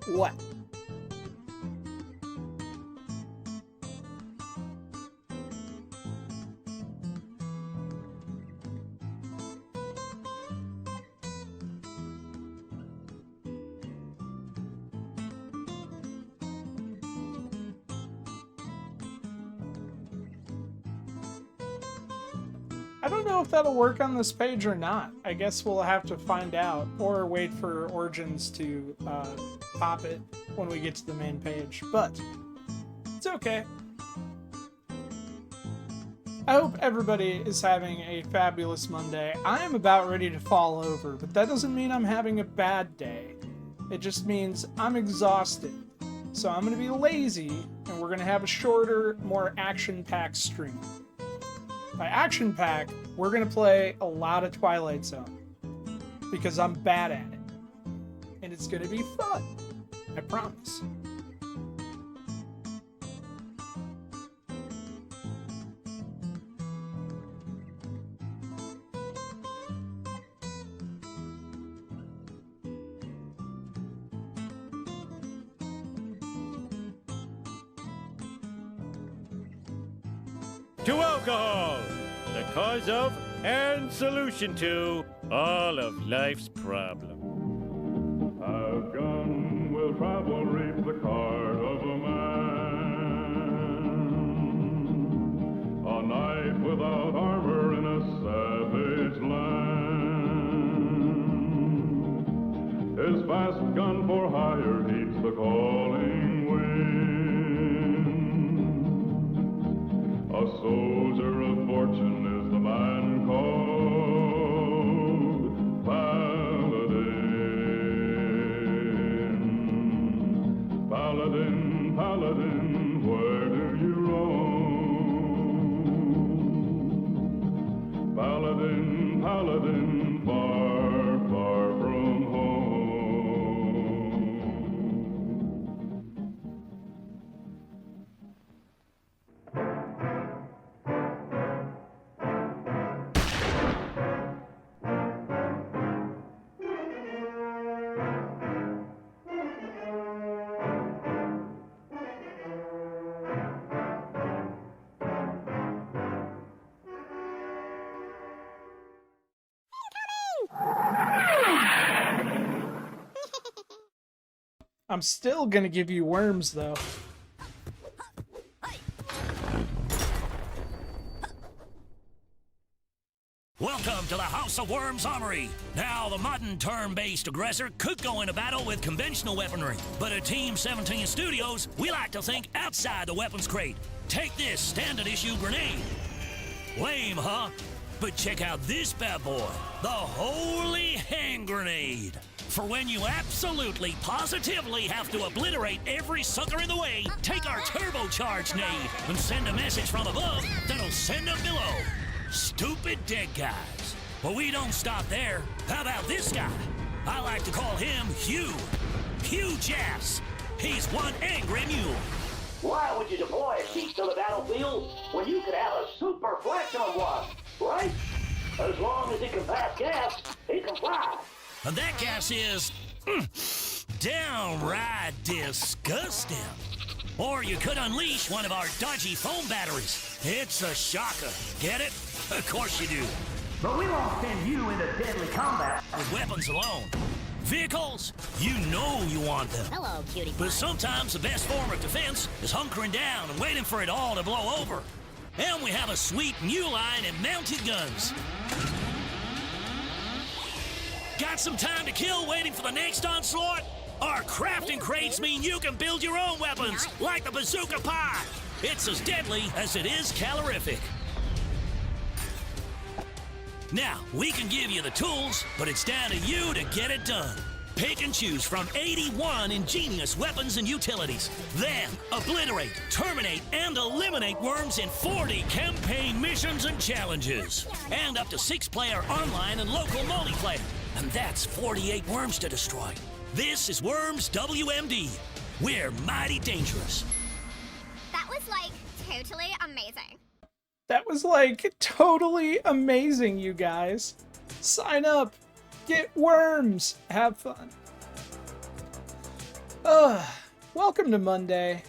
What? I don't know if that'll work on this page or not. I guess we'll have to find out, or wait for Origins to pop it when we get to the main page, but it's okay. I hope everybody is having a fabulous Monday. I am about ready to fall over, but that doesn't mean I'm having a bad day. It just means I'm exhausted. So I'm going to be lazy, and we're going to have a shorter, more action-packed stream. By action pack, we're going to play a lot of Twilight Zone, because I'm bad at it. And it's going to be fun. I promise. To alcohol, the cause of and solution to all of life's problems. A gun will travel, reap the cart of a man. A knife without armor in a savage land. His fast gun for hire heeds the calling wind. A soldier of fortune is the man called Paladin. Paladin, Paladin, where do you roam? Paladin, Paladin, far, far from home. I'm still gonna give you worms, though. Welcome to the House of Worms Armory. Now, the modern turn-based aggressor could go into battle with conventional weaponry, but at Team 17 Studios, we like to think outside the weapons crate. Take this standard issue grenade. Lame, huh? But check out this bad boy, the Holy Hand Grenade. For when you absolutely, positively have to obliterate every sucker in the way, take our turbocharged nade and send a message from above that'll send them below. Stupid dead guys. But we don't stop there. How about this guy? I like to call him Hugh. Hugh Jass. He's one angry mule. Why would you deploy a sheep to the battlefield when you could have a super flex on one, right? As long as it can pass gas, it can fly. And that gas is downright disgusting. Or you could unleash one of our dodgy foam batteries. It's a shocker. Get it? Of course you do. But we won't send you into deadly combat with weapons alone. Vehicles, you know you want them. Hello, cutie pie. But sometimes the best form of defense is hunkering down and waiting for it all to blow over. And we have a sweet new line and mounted guns. Got some time to kill waiting for the next onslaught? Our crafting crates mean you can build your own weapons, like the Bazooka Pie. It's as deadly as it is calorific. Now, we can give you the tools, but it's down to you to get it done. Pick and choose from 81 ingenious weapons and utilities. Then, obliterate, terminate, and eliminate worms in 40 campaign missions and challenges. And up to 6-player online and local multiplayer. And that's 48 worms to destroy. This is Worms WMD. We're mighty dangerous. That was, like, totally amazing. That was, like, totally amazing, you guys. Sign up. Get worms. Have fun. Welcome to Monday.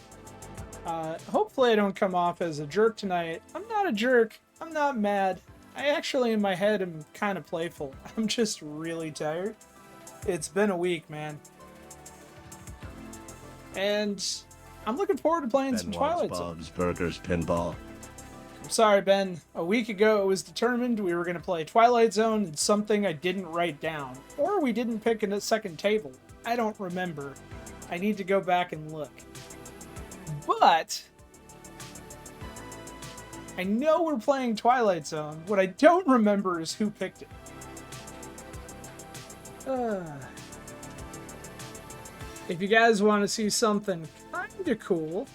Hopefully I don't come off as a jerk tonight. I'm not a jerk. I'm not mad. I actually, in my head, am kind of playful. I'm just really tired. It's been a week, man. And I'm looking forward to playing some Twilight Zone. Bob's Burgers Pinball. I'm sorry, Ben. A week ago, it was determined we were going to play Twilight Zone and something I didn't write down. Or we didn't pick a second table. I don't remember. I need to go back and look. But I know we're playing Twilight Zone. What I don't remember is who picked it. If you guys want to see something kinda cool,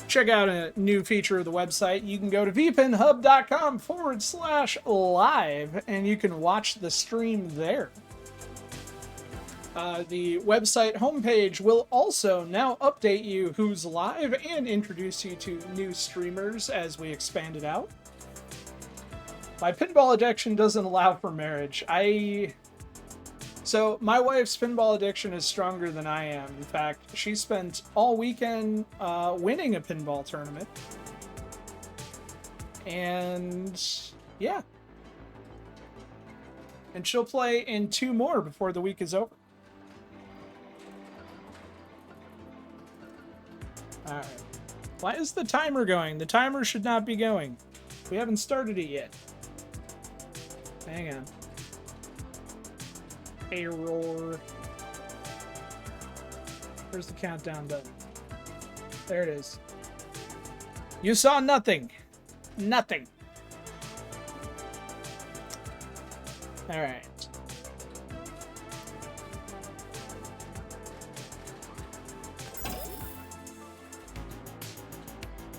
check out a new feature of the website. You can go to vpinhub.com/live and you can watch the stream there. The website homepage will also now update you who's live and introduce you to new streamers as we expand it out. My pinball addiction doesn't allow for marriage. So my wife's pinball addiction is stronger than I am. In fact, she spent all weekend winning a pinball tournament. And yeah. And she'll play in 2 more before the week is over. Alright. Why is the timer going? The timer should not be going. We haven't started it yet. Hang on. Error. Where's the countdown button? There it is. You saw nothing. Nothing. Alright.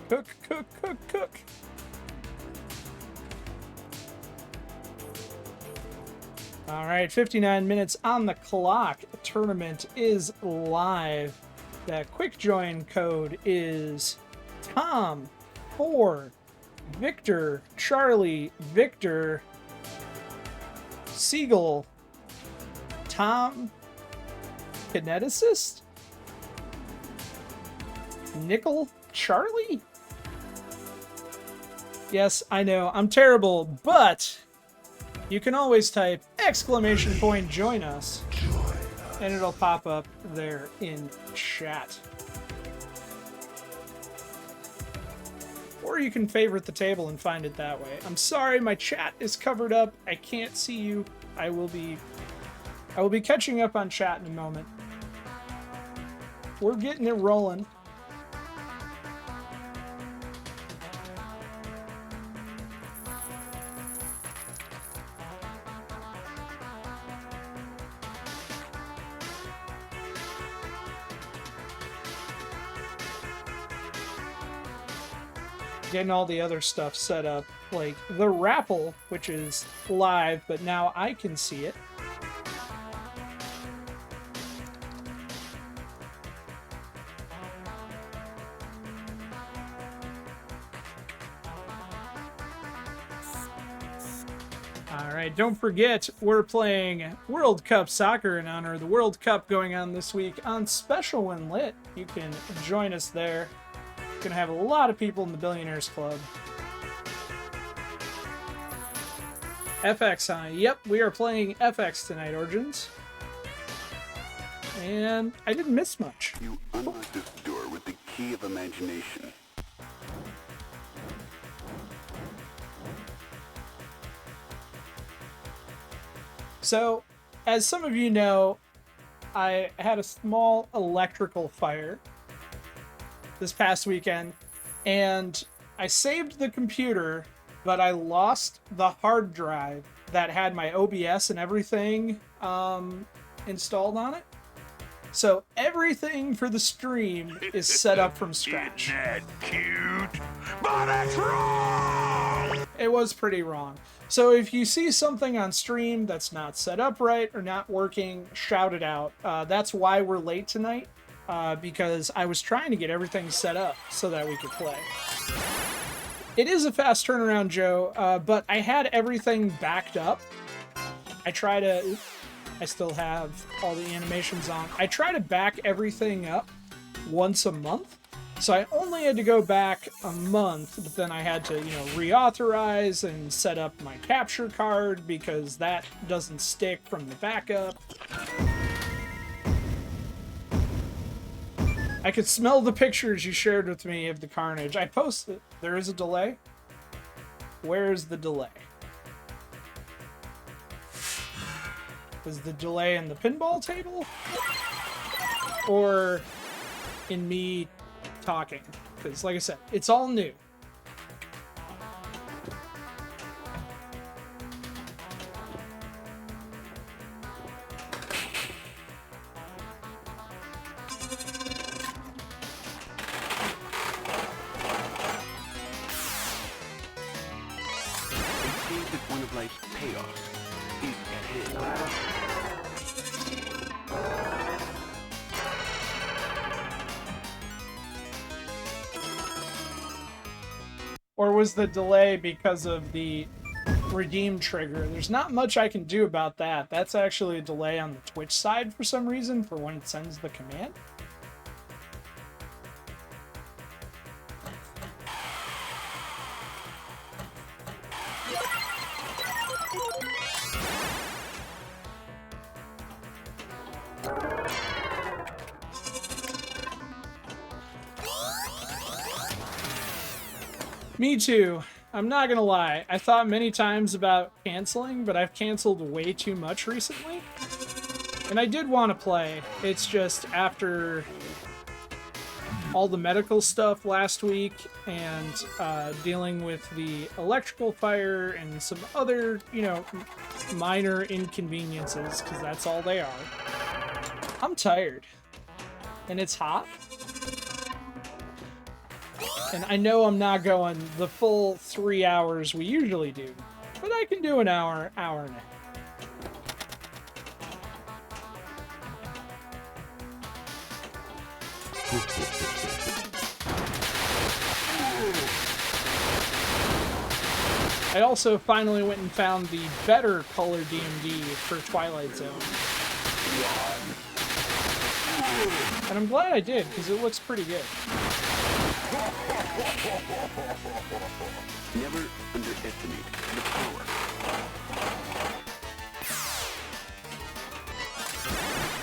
Cook, cook, cook, cook. All right, 59 minutes on the clock. The tournament is live. The quick join code is Tom 4 Victor Charlie Victor Siegel Tom Kineticist Nickel Charlie. Yes, I know, I'm terrible, but you can always type !join us, and it'll pop up there in chat. Or you can favorite the table and find it that way. I'm sorry, my chat is covered up. I can't see you. I will be catching up on chat in a moment. We're getting it rolling. Getting all the other stuff set up, like the raffle, which is live, but now I can see it. Alright, don't forget, we're playing World Cup Soccer in honor of the World Cup going on this week on Special When Lit. You can join us there. Gonna have a lot of people in the Billionaires Club. FX, huh? Yep, we are playing FX tonight, Origins. And I didn't miss much. You unlock this door with the key of imagination. So, as some of you know, I had a small electrical fire this past weekend, and I saved the computer, but I lost the hard drive that had my OBS and everything installed on it. So everything for the stream is set up from scratch. Isn't that cute? But it's wrong! It was pretty wrong. So if you see something on stream that's not set up right or not working, shout it out. That's why we're late tonight. Because I was trying to get everything set up so that we could play. It is a fast turnaround, Joe, but I had everything backed up. I try to I still have all the animations on. I try to back everything up once a month. So I only had to go back a month, but then I had to, reauthorize and set up my capture card because that doesn't stick from the backup. I could smell the pictures you shared with me of the carnage. I posted. There is a delay. Where's the delay? Is the delay in the pinball table? Or in me talking? Because, like I said, it's all new. One of life's payoffs is at hand. Or was the delay because of the redeem trigger? There's not much I can do about that. That's actually a delay on the Twitch side for some reason for when it sends the command. Me too. I'm not gonna lie. I thought many times about canceling, but I've canceled way too much recently. And I did want to play. It's just after all the medical stuff last week and dealing with the electrical fire and some other, minor inconveniences, because that's all they are. I'm tired. And it's hot. And I know I'm not going the full 3 hours we usually do, but I can do an hour and a half. I also finally went and found the better color DMD for Twilight Zone. And I'm glad I did, because it looks pretty good. Never underestimate the power.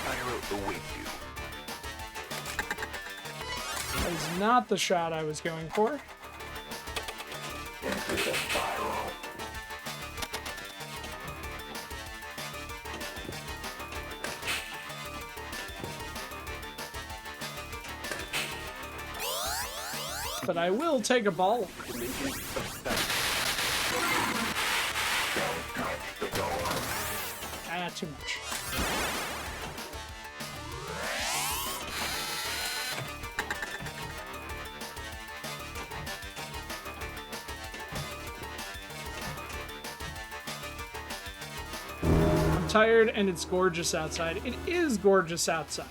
Pyro awaits you. That is not the shot I was going for. But I will take a ball. Ah, too much. I'm tired and it's gorgeous outside. It is gorgeous outside.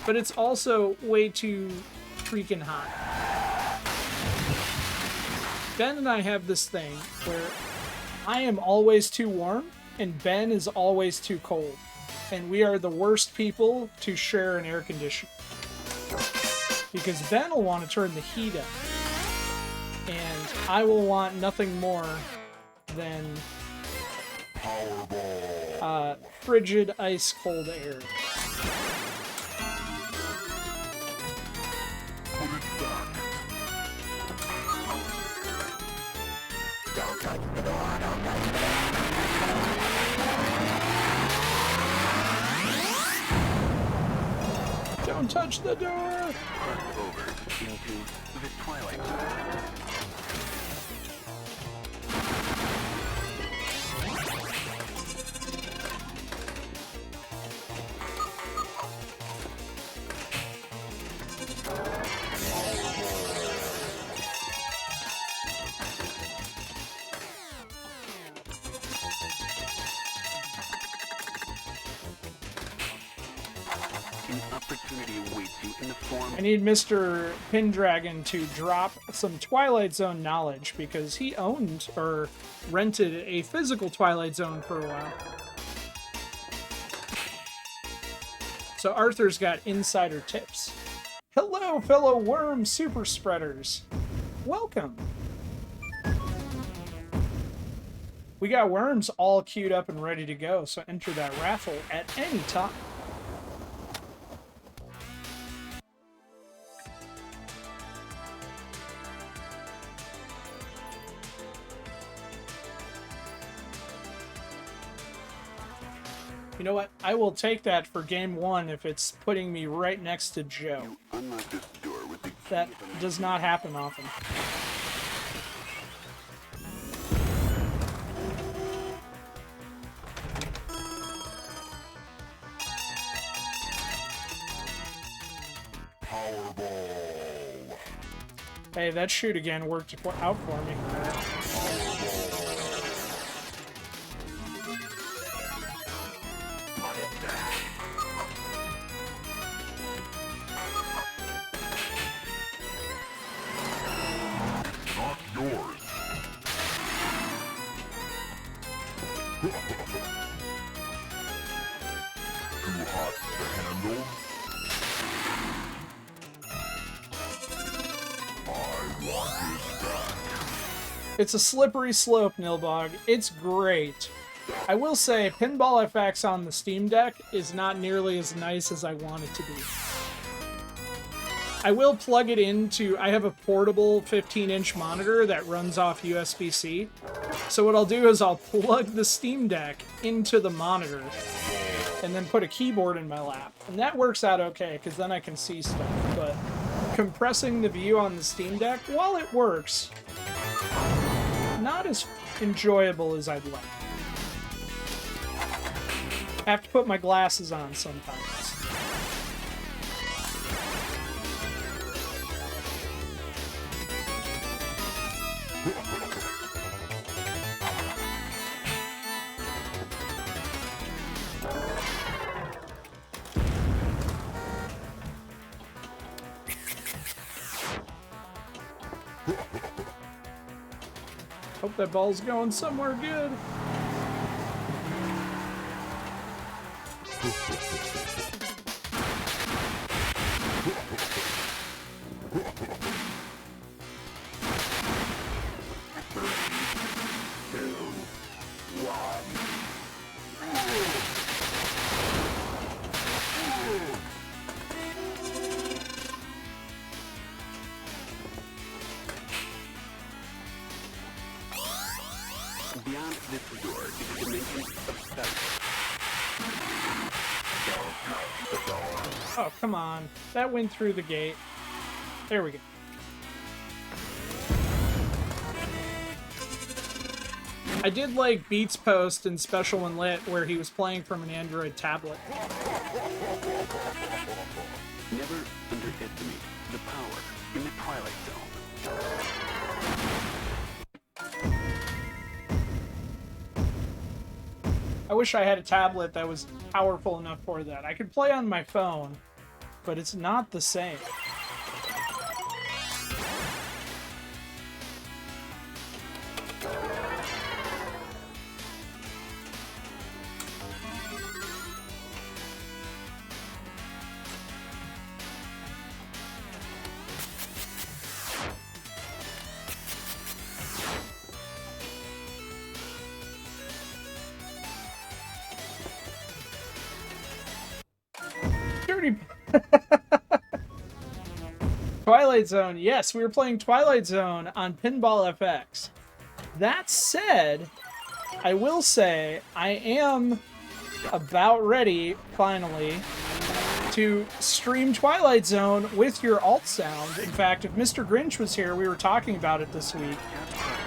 But it's also way too freaking hot. Ben and I have this thing where I am always too warm and Ben is always too cold. And we are the worst people to share an air conditioner. Because Ben will want to turn the heat up. And I will want nothing more than frigid, ice cold air. Don't touch the door! Cross over into the Twilight. I need Mr. Pendragon to drop some Twilight Zone knowledge because he owned or rented a physical Twilight Zone for a while. So Arthur's got insider tips. Hello, fellow worm super spreaders. Welcome. We got worms all queued up and ready to go, so enter that raffle at any time. You know what? I will take that for game 1 if it's putting me right next to Joe. Unlock this door with the key. That does not happen often. Powerball. Hey, that shoot again worked out for me. Not yours. Too hot to handle. I want it back. It's a slippery slope, Nilbog. It's great. I will say, Pinball FX on the Steam Deck is not nearly as nice as I want it to be. I will plug it into... I have a portable 15-inch monitor that runs off USB-C. So what I'll do is I'll plug the Steam Deck into the monitor and then put a keyboard in my lap. And that works out okay, because then I can see stuff. But compressing the view on the Steam Deck, while it works, not as enjoyable as I'd like. I have to put my glasses on sometimes. Hope that ball's going somewhere good. Beyond this door is a dimension of space. Oh, come on. That went through the gate. There we go. I did like Beats' post in Special When Lit where he was playing from an Android tablet. Never underestimate the power in the Twilight Zone. I wish I had a tablet that was powerful enough for that. I could play on my phone, but it's not the same. Twilight Zone. Yes, we were playing Twilight Zone on Pinball FX. That said, I will say I am about ready, finally, to stream Twilight Zone with your alt sound. In fact, if Mr. Grinch was here, we were talking about it this week.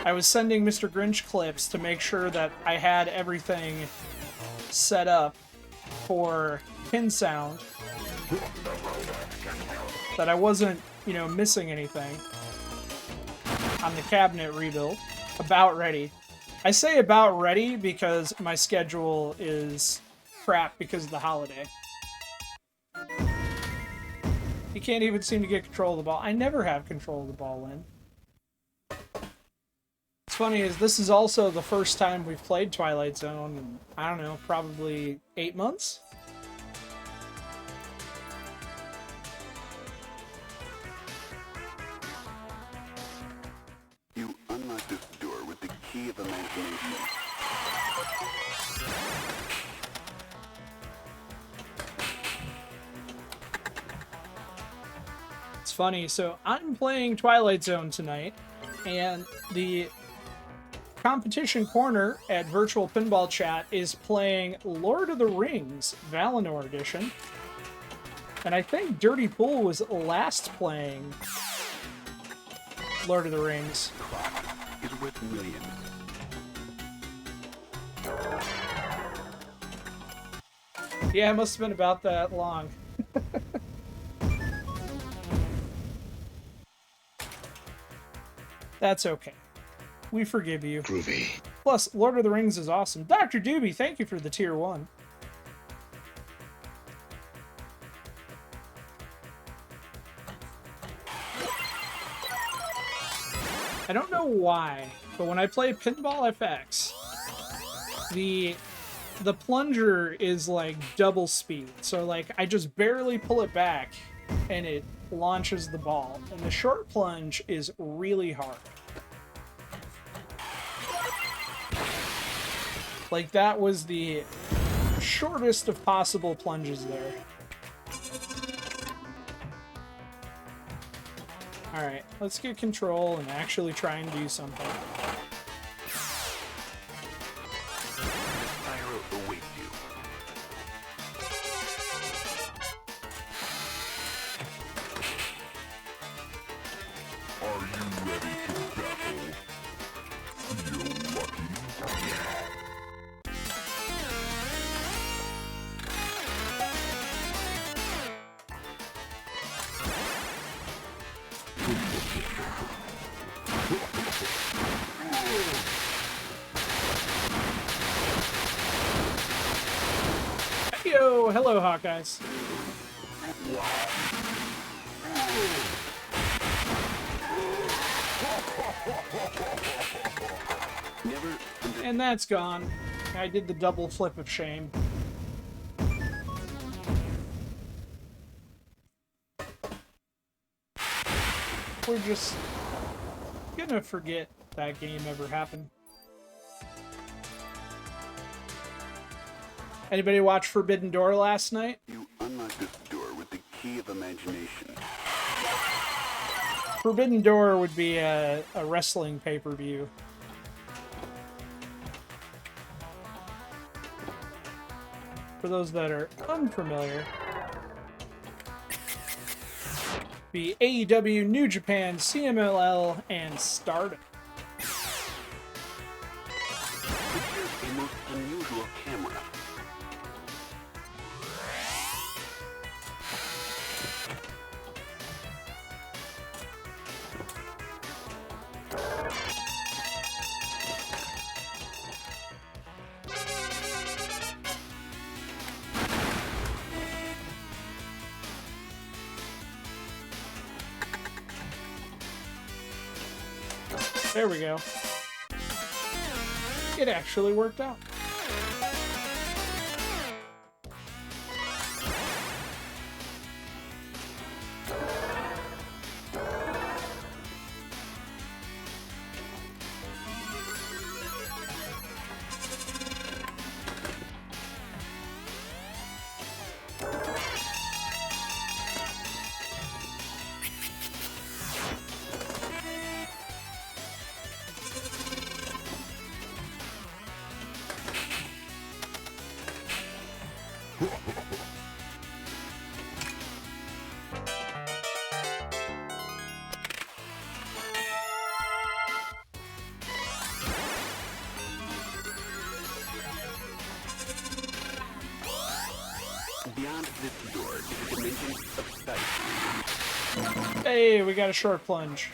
I was sending Mr. Grinch clips to make sure that I had everything set up for pin sound, that I wasn't, you know, missing anything on the cabinet rebuild. About ready. I say about ready because my schedule is crap because of the holiday. You can't even seem to get control of the ball. I never have control of the ball, Lynn. What's funny is this is also the first time we've played Twilight Zone in, I don't know, probably 8 months? unlock this door with the key of imagination. It's funny, so I'm playing Twilight Zone tonight, and the competition corner at Virtual Pinball Chat is playing Lord of the Rings, Valinor Edition. And I think Dirty Pool was last playing Lord of the Rings. Is worth millions. Yeah, it must have been about that long. That's okay. We forgive you. Groovy. Plus, Lord of the Rings is awesome. Dr. Doobie, thank you for the tier 1. I don't know why, but when I play Pinball FX, the plunger is like double speed. So like I just barely pull it back and it launches the ball. And the short plunge is really hard. Like that was the shortest of possible plunges there. Alright, let's get control and actually try and do something. Pyro awaits you. Are you ready to battle? Feel lucky? Yo, hello, Hawkeyes. Never And that's gone. I did the double flip of shame. We're just gonna forget that game ever happened. Anybody watch Forbidden Door last night? You unlock this door with the key of imagination. Forbidden Door would be a wrestling pay-per-view. For those that are unfamiliar, be AEW, New Japan, CMLL, and Stardom. Features a most unusual camera. There we go. It actually worked out. Beyond this door is a dimension of sight. Hey, we got a short plunge.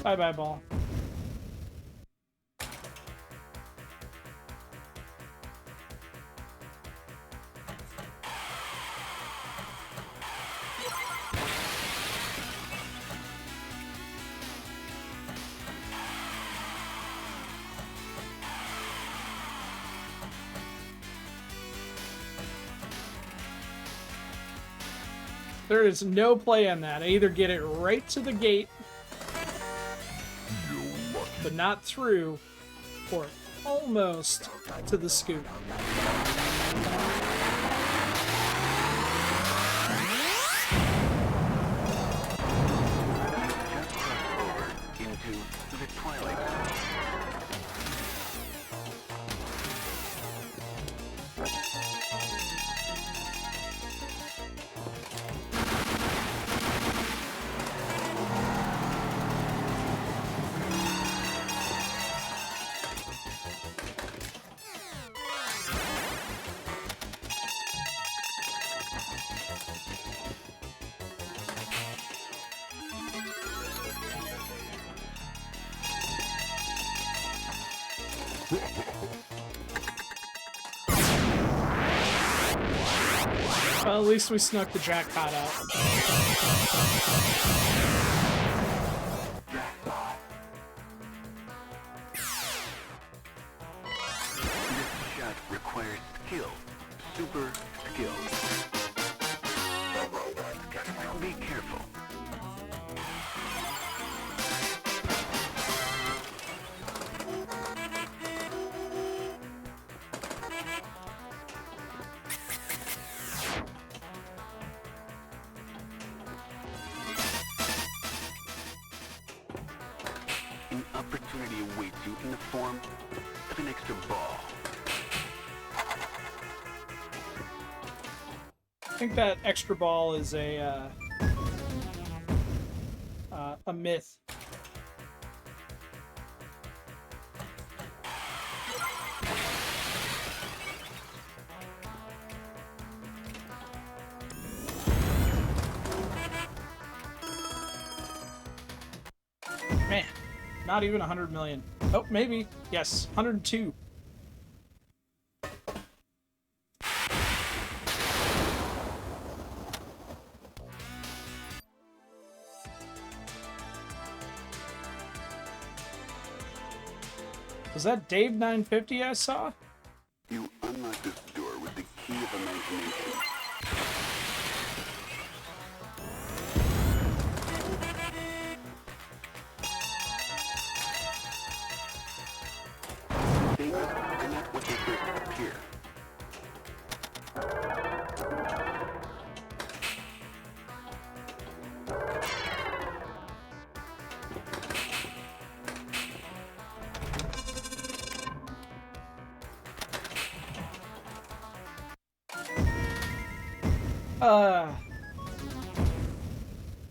Bye-bye, ball. There is no play on that. I either get it right to the gate, but not through, or almost to the scoop. Just crossed over into the Twilight Zone. Well, at least we snuck the jackpot out. This shot requires skill. Super skill. Be careful. An opportunity awaits you in the form of an extra ball. I think that extra ball is a myth. Man, not even 100 million. Oh, maybe. Yes, 102. Was that Dave 950 I saw? You unlock this door with the key of imagination. Things are not what they first appear.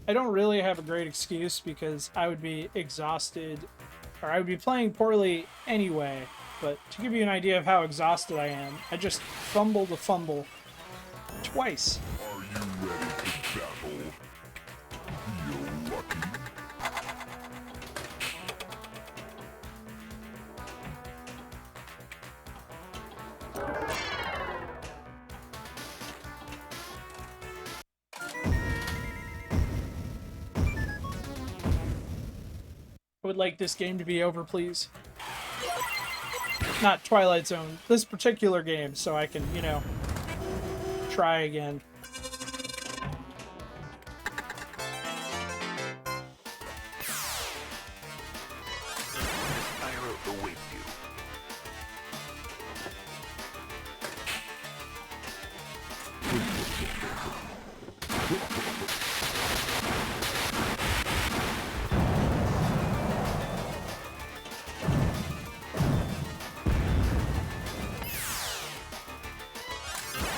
I don't really have a great excuse because I would be exhausted, or I would be playing poorly anyway, but to give you an idea of how exhausted I am, I just fumbled a fumble twice. Are you ready to battle? You're lucky. I would like this game to be over, please. Not Twilight Zone, this particular game, so I can, you know, try again. Spiral awaits you.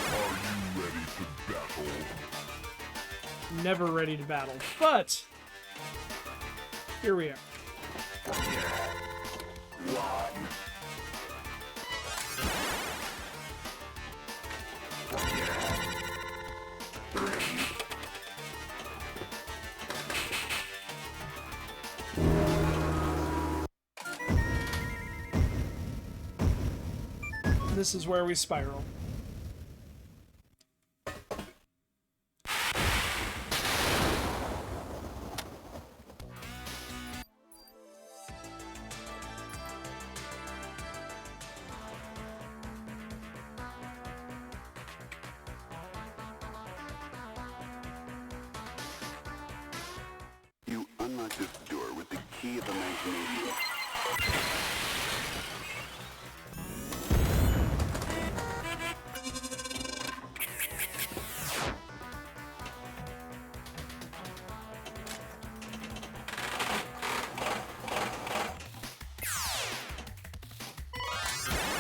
Are you ready to battle? Never ready to battle, but here we are. This is where we spiral. unlock this door with the key of imagination.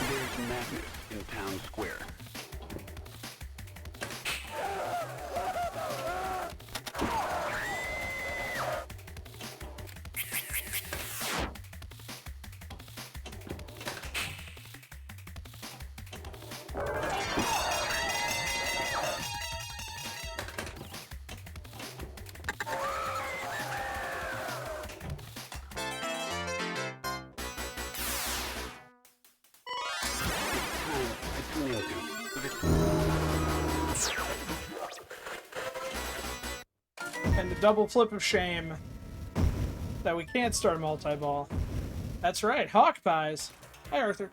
There's madness in town square. And the double flip of shame that we can't start multi-ball. That's right, Hawk Pies. Hi, Arthur.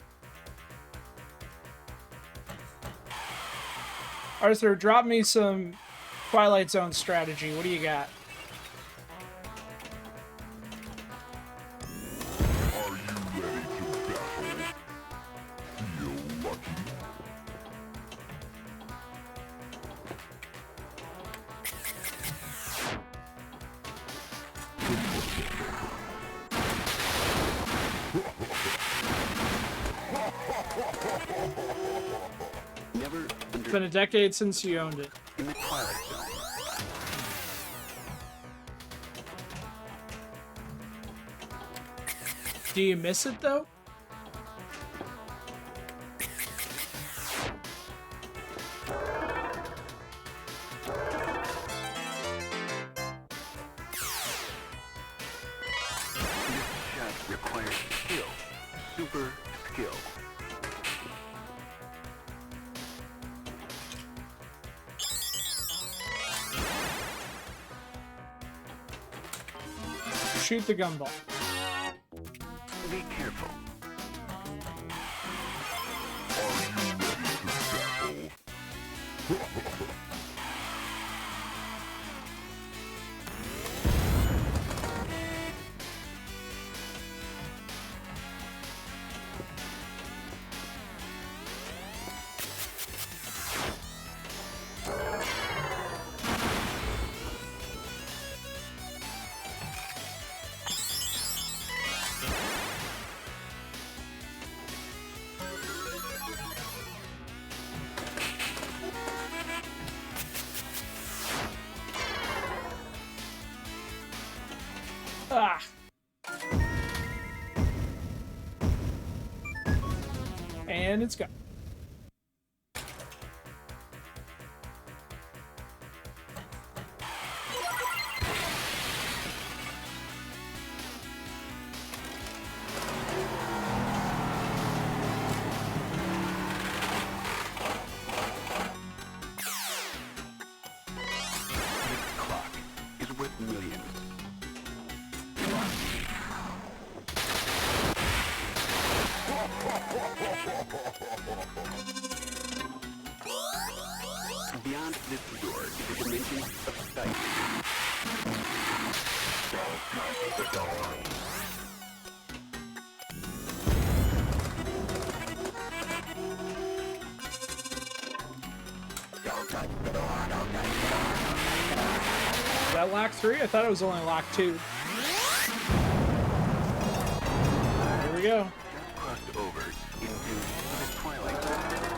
Arthur, drop me some Twilight Zone strategy. What do you got? Are you ready to battle? Feel lucky? Never It's been a decade since you owned it. in the Twilight Zone. Do you miss it, though? This shot requires skill. Super skill. Shoot the gumball. Be careful. Are you ready to battle? Ah. And it's gone. This clock is worth millions. Beyond this door is a dimension of sight. Is that lock 3? I thought it was only lock 2. Here we go. Just crossed over into the Twilight Zone.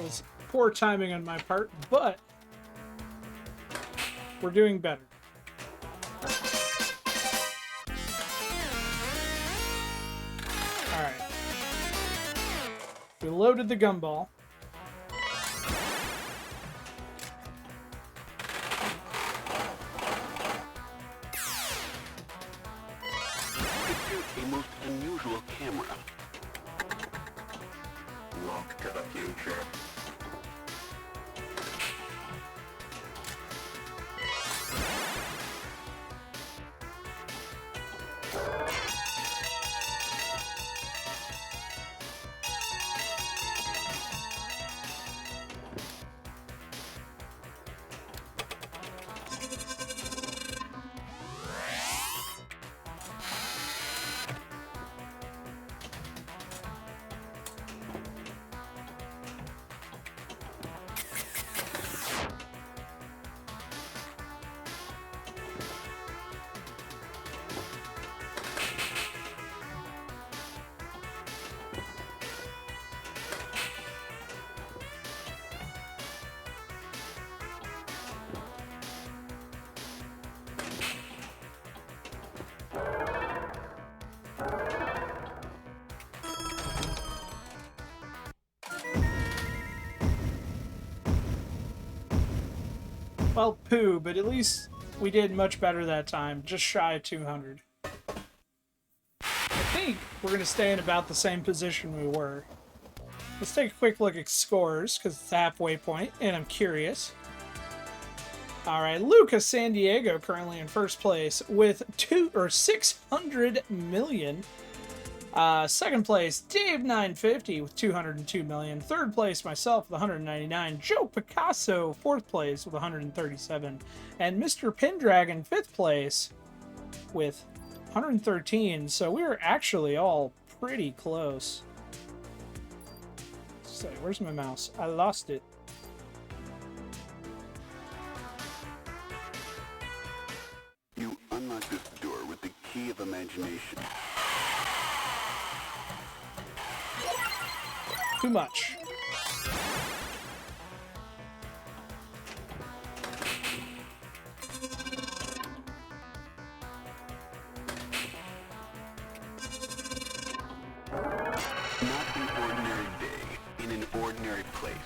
was poor timing on my part, but we're doing better. Alright. We loaded the gumball. A most unusual camera. Look to the future. Well, poo, but at least we did much better that time, just shy of 200. I think we're going to stay in about the same position we were. Let's take a quick look at scores, because it's the halfway point, and I'm curious. Alright, Lucas San Diego currently in first place with 600 million. Second place, Dave 950 with 202 million. Third place, myself with 199. Joe Picasso, fourth place with 137. And Mr. Pendragon, fifth place with 113. So we were actually all pretty close. Say, where's my mouse? I lost it. You unlock this door with the key of imagination. Too much. Not an ordinary day in an ordinary place.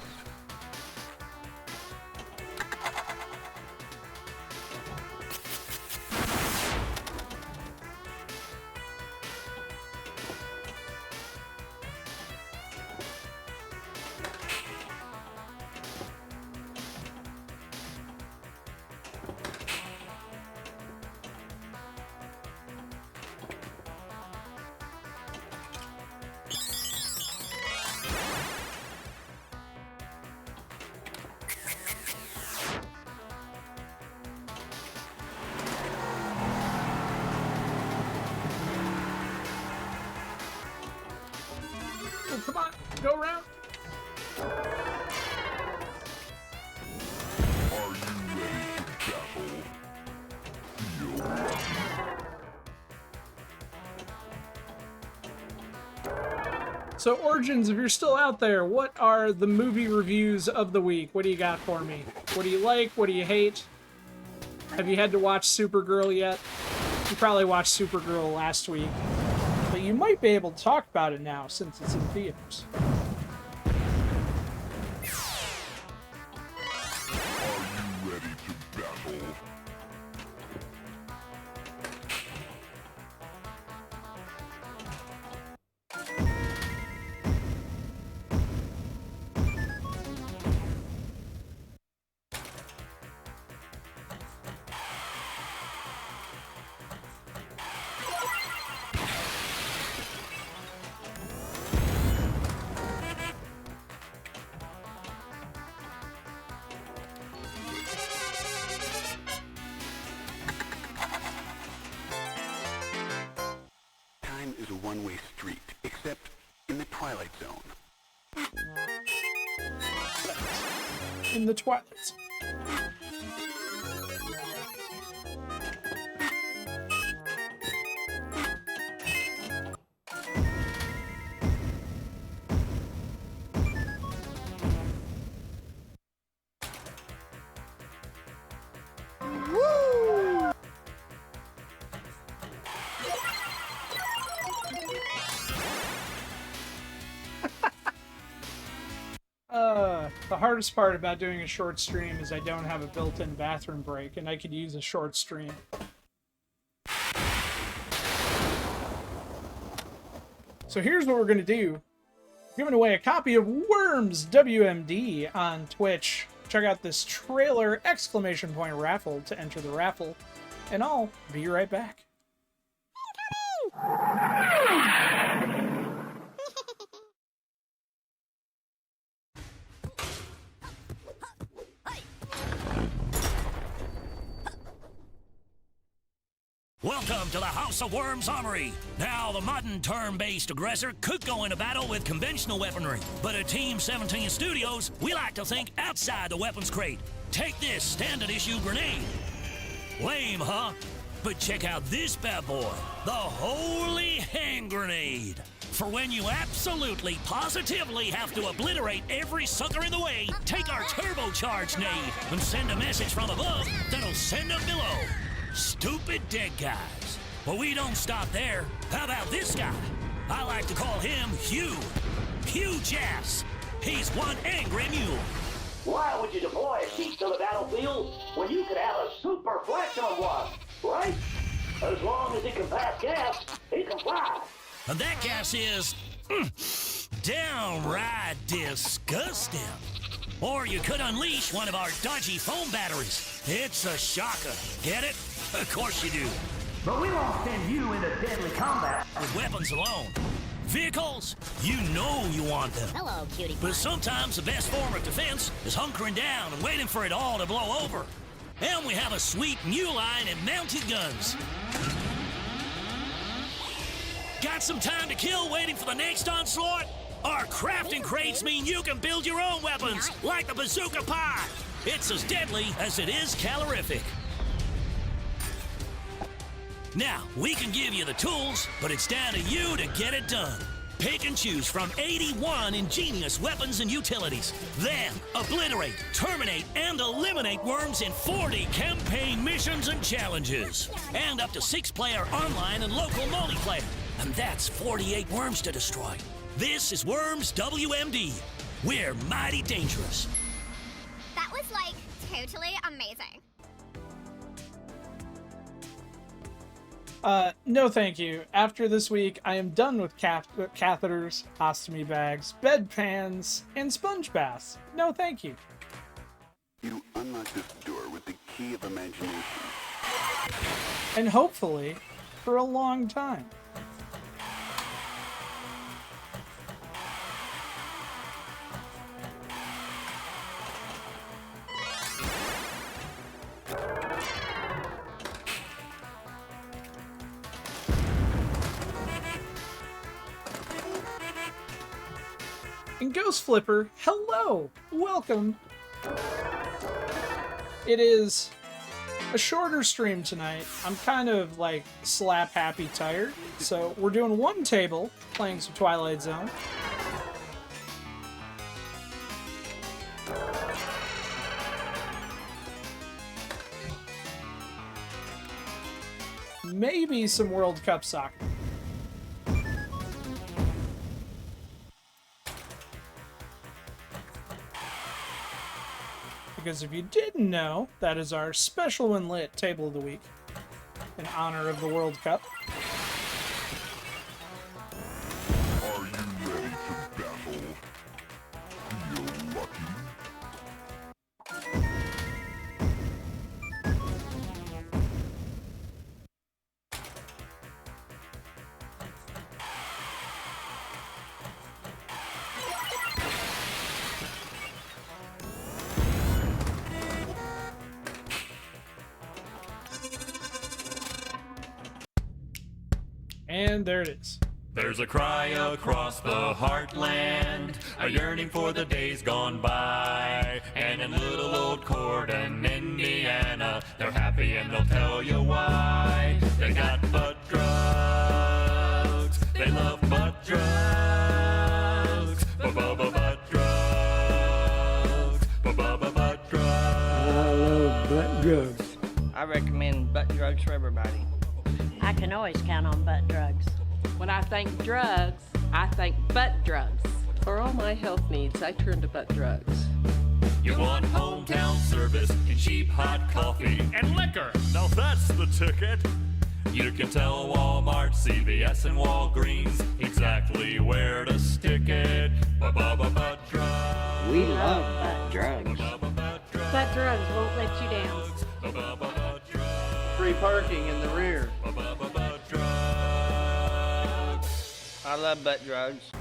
Oh, come on, go around. Are you ready to battle? Feel lucky. So, Origins, if you're still out there, what are the movie reviews of the week? What do you got for me? What do you like? What do you hate? Have you had to watch Supergirl yet? You probably watched Supergirl last week. But you might be able to talk about it now since it's in theaters. Are you ready to battle? Time is a one-way street, except in the Twilight Zone. In the Twilight Zone. The hardest part about doing a short stream is I don't have a built-in bathroom break, and I could use a short stream. So here's what we're going to do. Giving away a copy of Worms WMD on Twitch. Check out this trailer exclamation point raffle to enter the raffle. And I'll be right back. Welcome to the House of Worms Armory. Now, the modern turn-based aggressor could go into battle with conventional weaponry, but at Team 17 Studios, we like to think outside the weapons crate. Take this standard-issue grenade. Lame, huh? But check out this bad boy, the Holy Hand Grenade. For when you absolutely, positively have to obliterate every sucker in the way, take our turbocharged nade and send a message from above that'll send them below. Stupid dead guys. But we don't stop there. How about this guy? I like to call him Hugh. Hugh Jass. He's one angry mule. Why would you deploy a sheep to the battlefield when you could have a super flexible one, right? As long as it can pass gas, it can fly. And that gas is downright disgusting. Or you could unleash one of our dodgy foam batteries. It's a shocker. Get it? Of course you do. But we won't send you into deadly combat with weapons alone. Vehicles, you know you want them. Hello, cutie pie. But sometimes the best form of defense is hunkering down and waiting for it all to blow over. And we have a sweet new line and mounted guns. Got some time to kill waiting for the next onslaught? Our crafting crates mean you can build your own weapons, like the Bazooka Pie. It's as deadly as it is calorific. Now, we can give you the tools, but it's down to you to get it done. Pick and choose from 81 ingenious weapons and utilities. Then, obliterate, terminate, and eliminate worms in 40 campaign missions and challenges. And up to 6-player online and local multiplayer. And that's 48 worms to destroy. This is Worms WMD. We're mighty dangerous. That was, like, totally amazing. No thank you. After this week, I am done with catheters, ostomy bags, bedpans, and sponge baths. No thank you. You unlock this door with the key of imagination. And hopefully, for a long time. And Ghost Flipper, hello! Welcome! It is a shorter stream tonight. I'm kind of, like, slap-happy tired. So, we're doing one table, playing some Twilight Zone. Maybe some World Cup soccer. Because if you didn't know, that is our special and lit table of the week in honor of the World Cup. Are you ready to battle? Feel lucky? And there it is. There's a cry across the heartland, a yearning for the days gone by. And in little old Corden, Indiana, they're happy and they'll tell you why. They got butt drugs, they love butt drugs, butt drugs, butt drugs. I love butt drugs. I recommend butt drugs for everybody. I can always count on butt drugs. When I think drugs, I think butt drugs. For all my health needs, I turn to butt drugs. You want hometown service and cheap hot coffee and liquor. Now that's the ticket. You can tell Walmart, CVS, and Walgreens exactly where to stick it. Butt drugs. We love butt drugs. Butt drugs won't let you down. Free parking in the rear. I love butt drugs.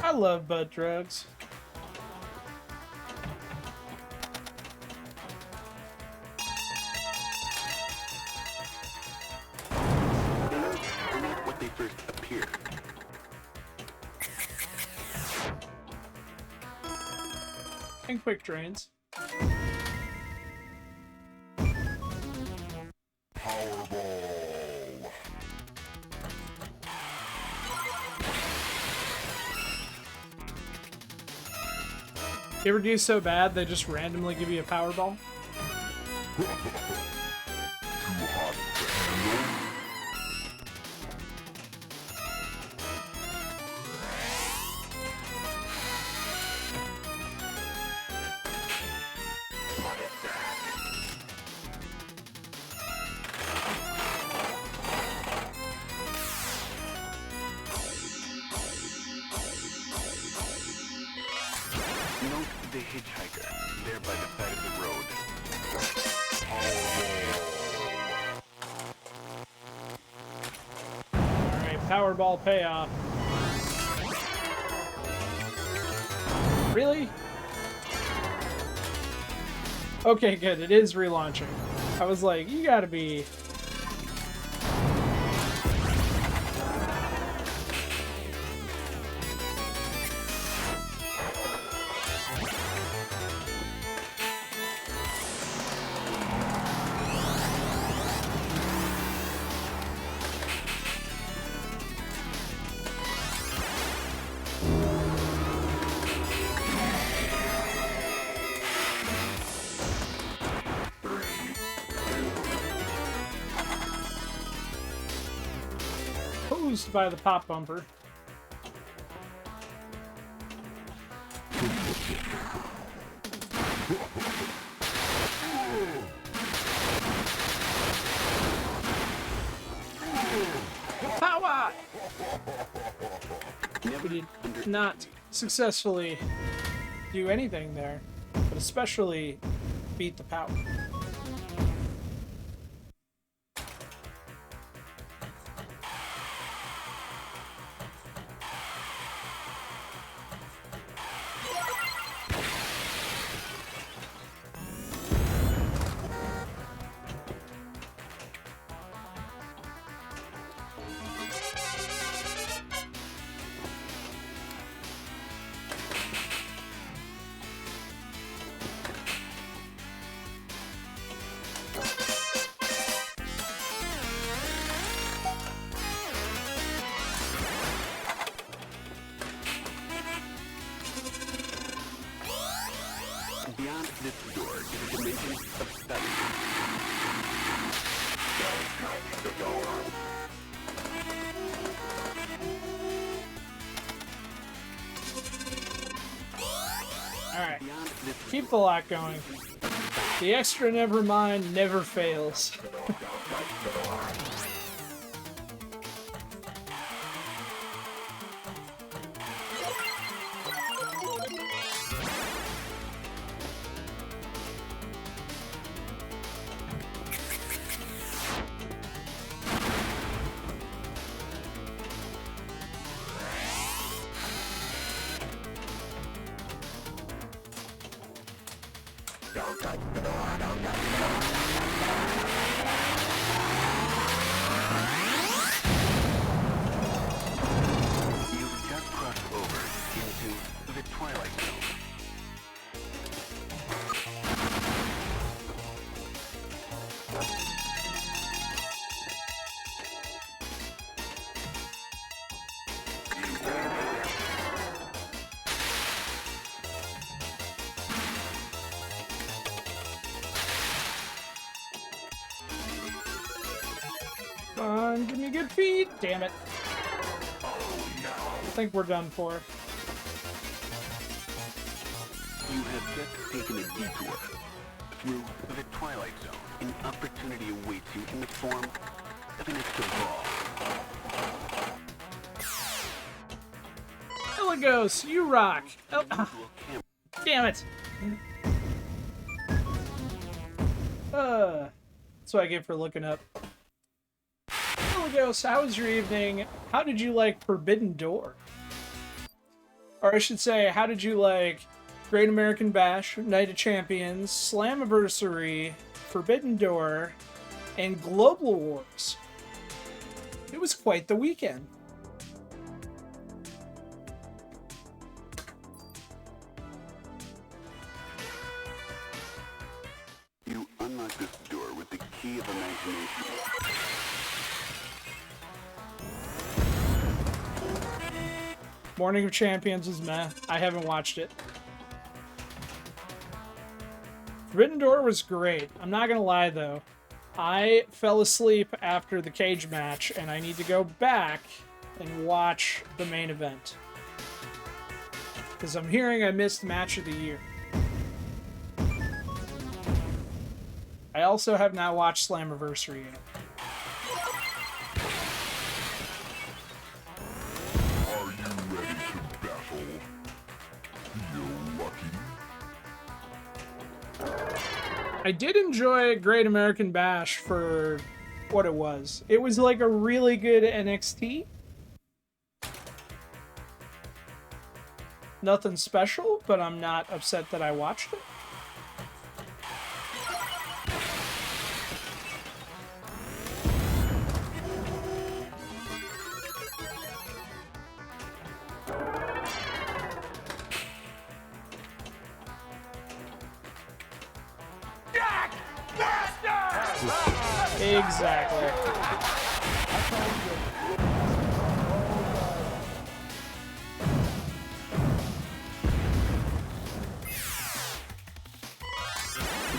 I love butt drugs. What they first appear. And quick drains. Powerball. You ever do so bad they just randomly give you a Powerball? Too hot to handle. Note the hitchhiker, there by the side of the road. Alright, Powerball payoff. Really? Okay, good. It is relaunching. I was like, you gotta be... Posed by the pop bumper. Power! We did not successfully do anything there, but especially beat the power. Beyond this door is a dimension of study. Alright, keep the lock going. The extra never mind never fails. You've just crossed over into the Twilight Zone. Come on, give me good feet. Damn it. I think we're done for. You have just taken a detour through the Twilight Zone. An opportunity awaits you in the form of an extra ball. Illigos, you rock. Oh, damn it. That's what I get for looking up. Illigos, how was your evening? How did you like Forbidden Door? Or I should say, how did you like Great American Bash, Night of Champions, Slammiversary, Forbidden Door, and Global Wars? It was quite the weekend. You unlock this door with the key of imagination. Morning of Champions is meh. I haven't watched it. Forbidden Door was great. I'm not gonna lie though. I fell asleep after the cage match and I need to go back and watch the main event. Because I'm hearing I missed match of the year. I also have not watched Slammiversary yet. Are you ready to battle? Feel lucky? I did enjoy Great American Bash for what it was. It was like a really good NXT. Nothing special, but I'm not upset that I watched it. Exactly.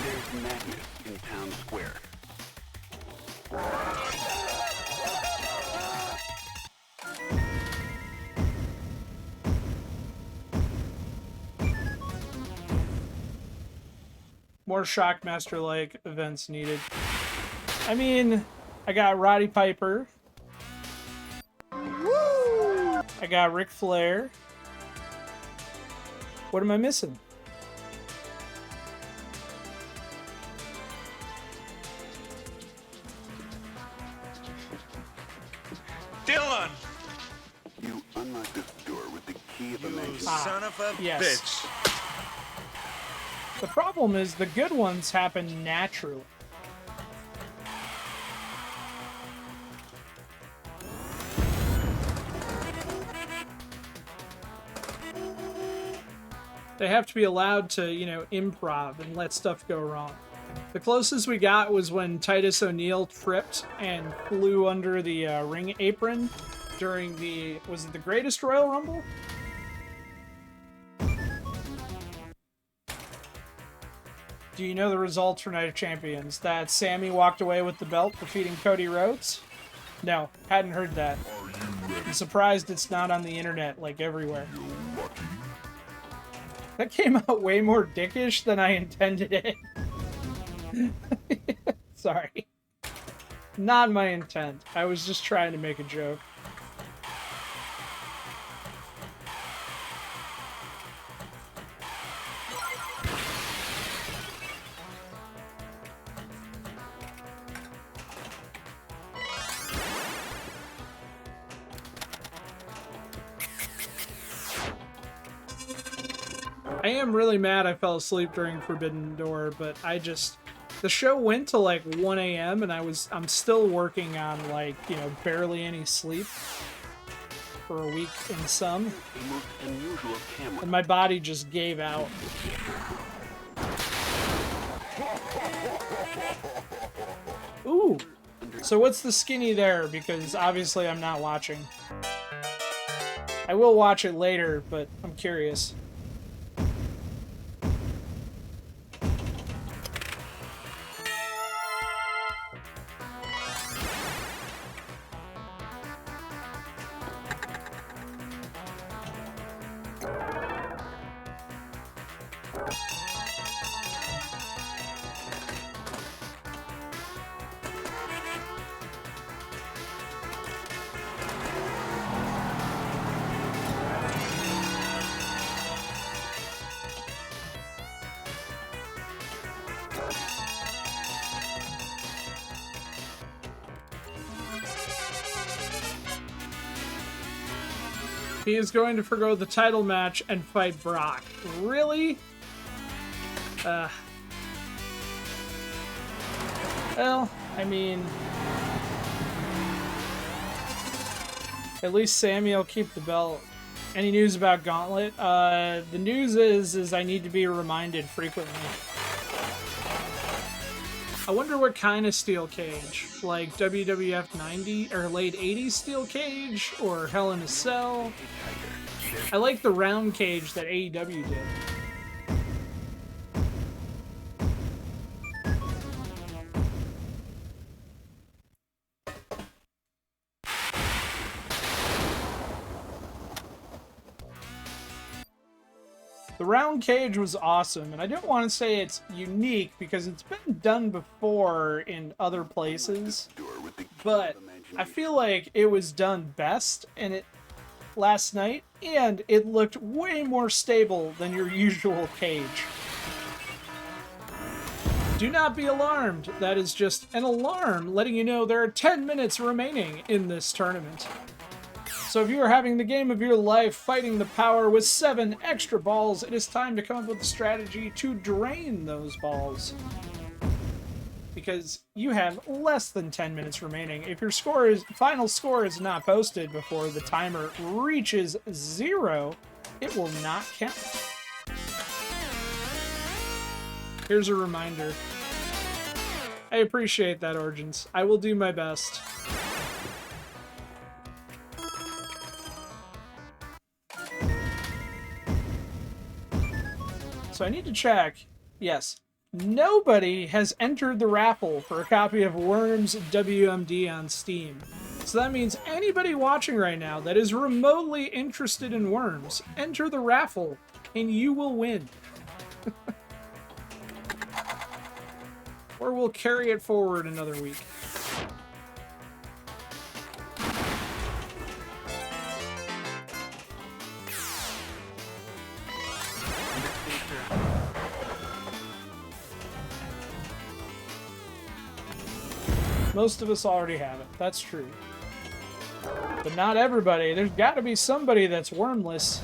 There's madness in town square. More Shockmaster-like events needed. I mean, I got Roddy Piper. Woo! I got Ric Flair. What am I missing? Dylan! You unlock this door with the key of You imagination. son of a yes. bitch. The problem is the good ones happen naturally. They have to be allowed to, you know, improv and let stuff go wrong. The closest we got was when Titus O'Neil tripped and flew under the ring apron during the, was it the Greatest Royal Rumble? Do you know the results for Night of Champions? That Sammy walked away with the belt, defeating Cody Rhodes? No, hadn't heard that. I'm surprised it's not on the internet, like, everywhere. That came out way more dickish than I intended it. Sorry. Not my intent. I was just trying to make a joke. I am really mad I fell asleep during Forbidden Door, but the show went to like 1 a.m. and I'm still working on, like, you know, barely any sleep for a week in some. And my body just gave out. Ooh. So what's the skinny there? Because obviously I'm not watching. I will watch it later, but I'm curious. He is going to forgo the title match and fight Brock. Really? Well, I mean... At least Sammy will keep the belt. Any news about Gauntlet? The news is I need to be reminded frequently. I wonder what kind of steel cage. Like WWF 90 or late 80s steel cage or Hell in a Cell. I like the round cage that AEW did. The round cage was awesome, and I don't want to say it's unique because it's been done before in other places, but I feel like it was done best and it last night, and it looked way more stable than your usual cage. Do not be alarmed. That is just an alarm letting you know there are 10 minutes remaining in this tournament. So if you are having the game of your life fighting the power with 7 extra balls, it is time to come up with a strategy to drain those balls. Because you have less than 10 minutes remaining. If your final score is not posted before the timer reaches 0, it will not count. Here's a reminder. I appreciate that, Origins. I will do my best. So I need to check. Yes. Nobody has entered the raffle for a copy of Worms WMD on Steam. So that means anybody watching right now that is remotely interested in Worms, enter the raffle and you will win. Or we'll carry it forward another week. Most of us already have it. That's true. But not everybody. There's got to be somebody that's wormless.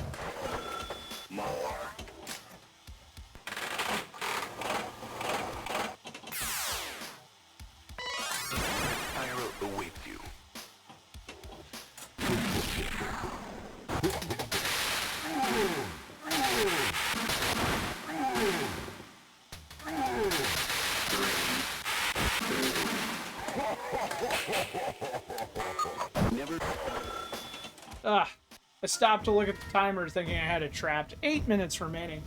I stopped to look at the timer thinking I had it trapped. 8 minutes remaining.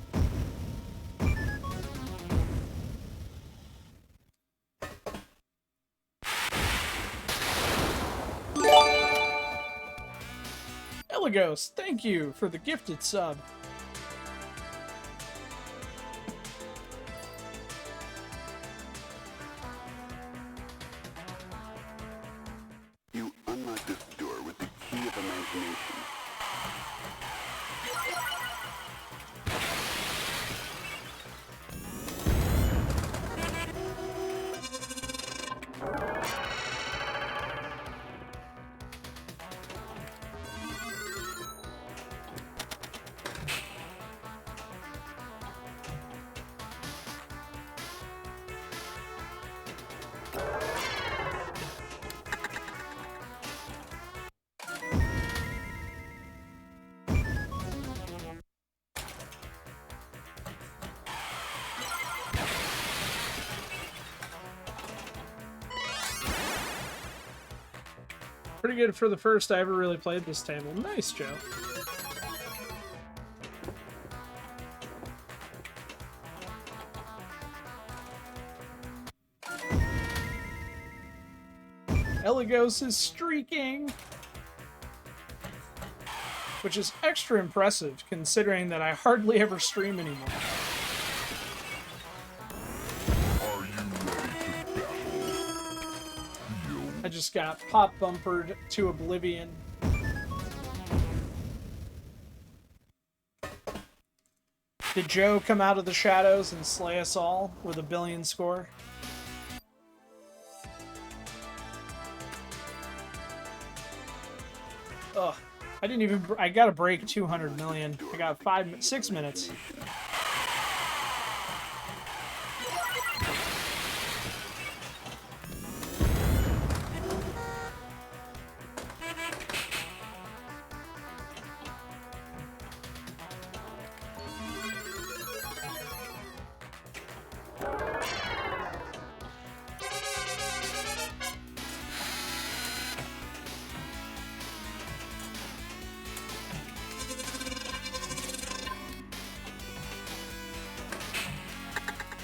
Eligos, thank you for the gifted sub. You unlock this door with the key of imagination. Pretty good for the first I ever really played this table. Nice, Joe. Eligos is streaking! Which is extra impressive, considering that I hardly ever stream anymore. I just got pop-bumpered to oblivion. Did Joe come out of the shadows and slay us all with a billion score? Ugh. I didn't even. I gotta break 200 million. I got 6 minutes.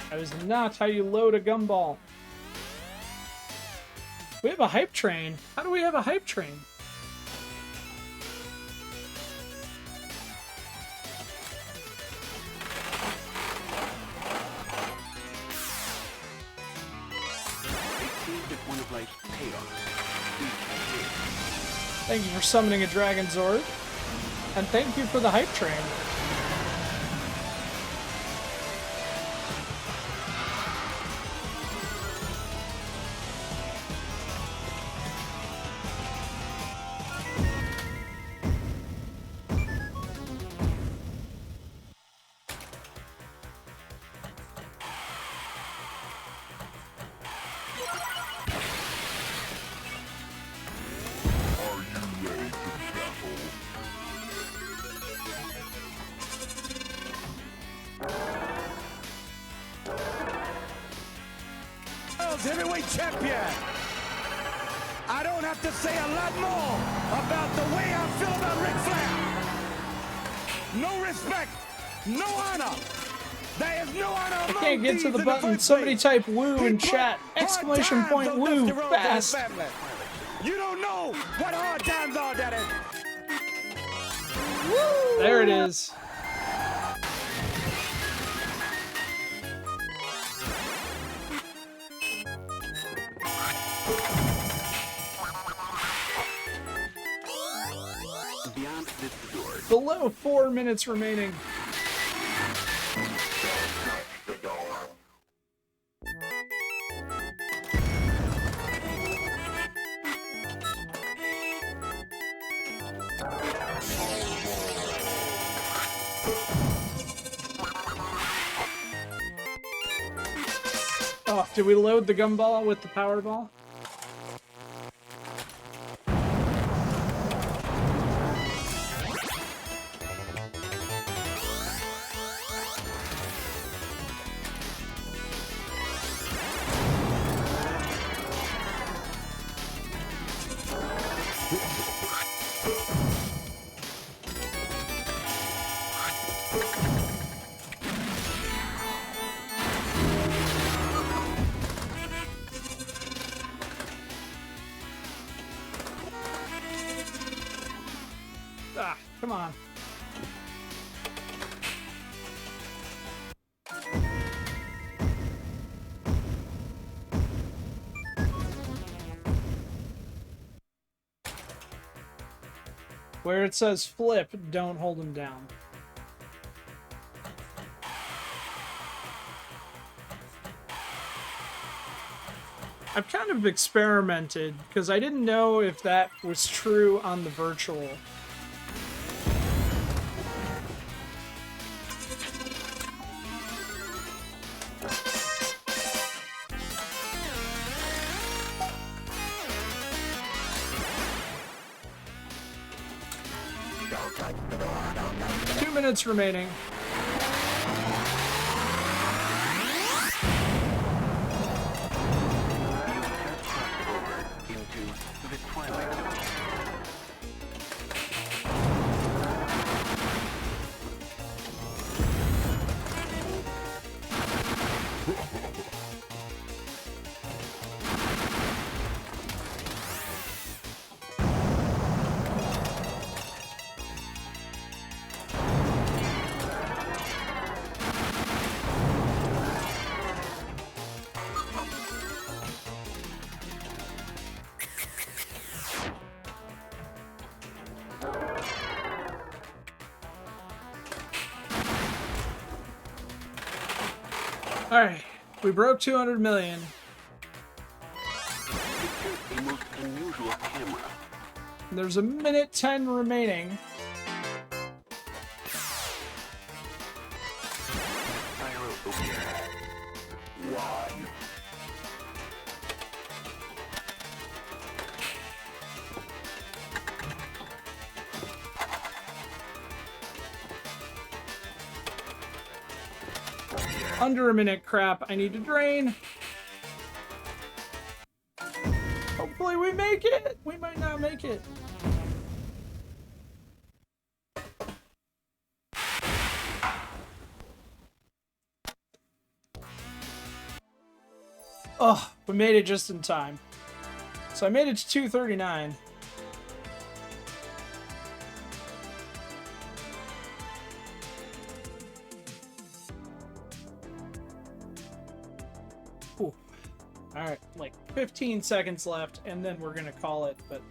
That is not how you load a gumball. We have a hype train. How do we have a hype train? Thank you for summoning a Dragon Zord. And thank you for the hype train. Heavyweight champion. I don't have to say a lot more about the way I feel about Ric Flair. No respect, no honor. There is no honor. I can't get to the button. Somebody type woo in chat. Exclamation point woo fast. You don't know what hard times are, Daddy. Woo! There it is. Below 4 minutes remaining. Oh, did we load the gumball with the power ball? Ah, come on. Where it says flip, don't hold him down. I've kind of experimented because I didn't know if that was true on the virtual. Minutes remaining. Into the Twilight Zone. Alright, we broke 200 million. A most unusual camera. There's a minute 10 remaining. Under a minute, crap. I need to drain. Hopefully we make it. We might not make it. Oh, we made it just in time. So I made it to 239. Ooh. Alright, like 15 seconds left, and then we're gonna call it, but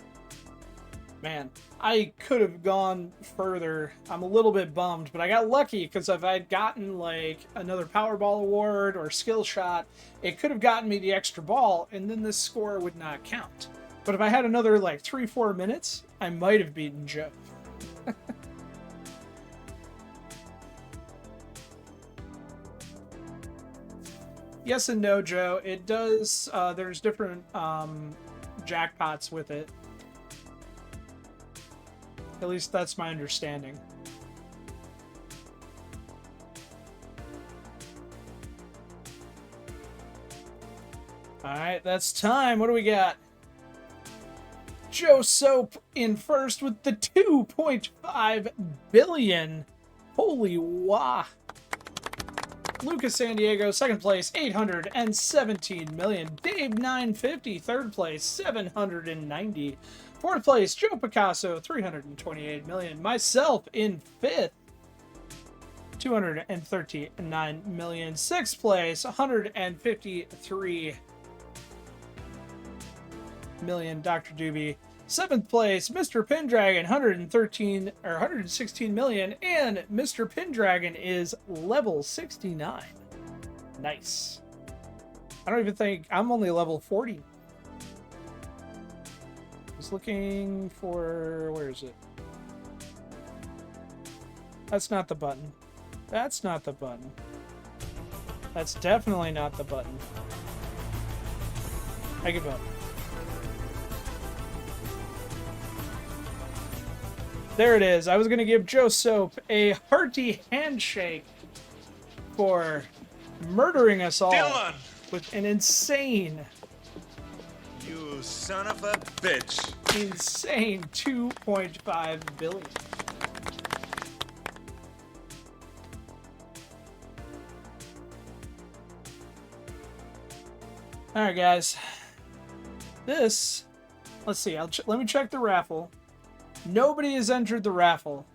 man, I could have gone further. I'm a little bit bummed, but I got lucky because if I'd gotten like another Powerball award or skill shot, it could have gotten me the extra ball, and then this score would not count. But if I had another like 3-4 minutes, I might have beaten Joe. Yes and no, Joe. It does, there's different jackpots with it. At least that's my understanding. Alright, that's time. What do we got? Joe Soap in first with the 2.5 billion. Holy wah. Lucas San Diego, second place, 817 million. Dave 950, third place, 790. Fourth place, Joe Picasso, 328 million. Myself in fifth, 239 million. Sixth place, 153 million. Dr. Doobie. Seventh place, Mr. Pendragon, 116 million, and Mr. Pendragon is level 69. Nice. I don't even think I'm only level 40. I was looking for, where is it? That's not the button. That's not the button. That's definitely not the button. I give up. There it is. I was going to give Joe Soap a hearty handshake for murdering us all Dylan! With an insane, You son of a bitch. insane 2.5 billion. All right, guys. This, let's see. Let me check the raffle. Nobody has entered the raffle.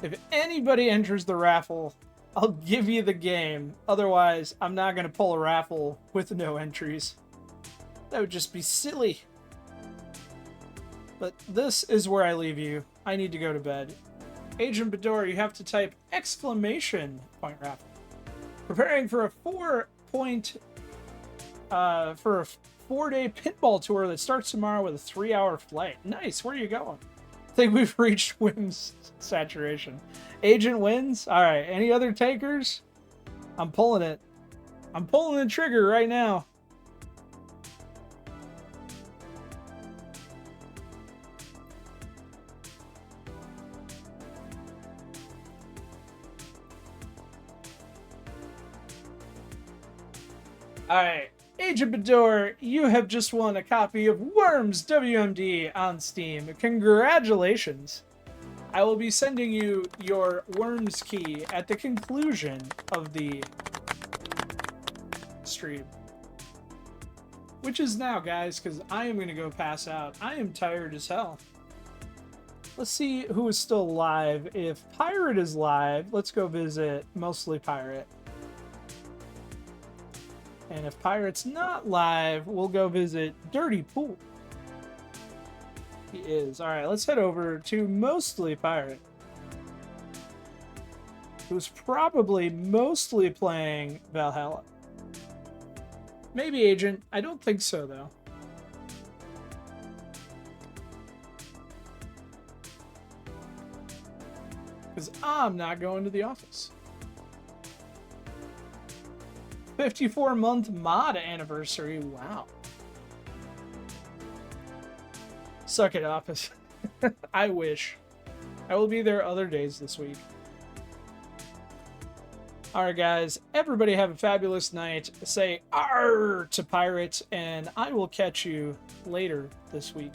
If anybody enters the raffle, I'll give you the game. Otherwise, I'm not going to pull a raffle with no entries. That would just be silly. But this is where I leave you. I need to go to bed. Agent Bedore, you have to type exclamation point raffle. Preparing for a 4-day pinball tour that starts tomorrow with a 3-hour flight. Nice. Where are you going? I think we've reached wins saturation. Agent wins? Alright, any other takers? I'm pulling it. I'm pulling the trigger right now. Alright, Agent Bedore, you have just won a copy of Worms WMD on Steam. Congratulations! I will be sending you your Worms key at the conclusion of the stream. Which is now, guys, because I am going to go pass out. I am tired as hell. Let's see who is still live. If Pirate is live, let's go visit Mostly Pirate. And if Pirate's not live, we'll go visit Dirty Pool. He is. Alright, let's head over to Mostly Pirate, who's probably mostly playing Valhalla. Maybe Agent. I don't think so, though. Because I'm not going to the office. 54-month mod anniversary. Wow. Suck it, office. I wish. I will be there other days this week. Alright, guys. Everybody have a fabulous night. Say "arr" to Pirate, and I will catch you later this week.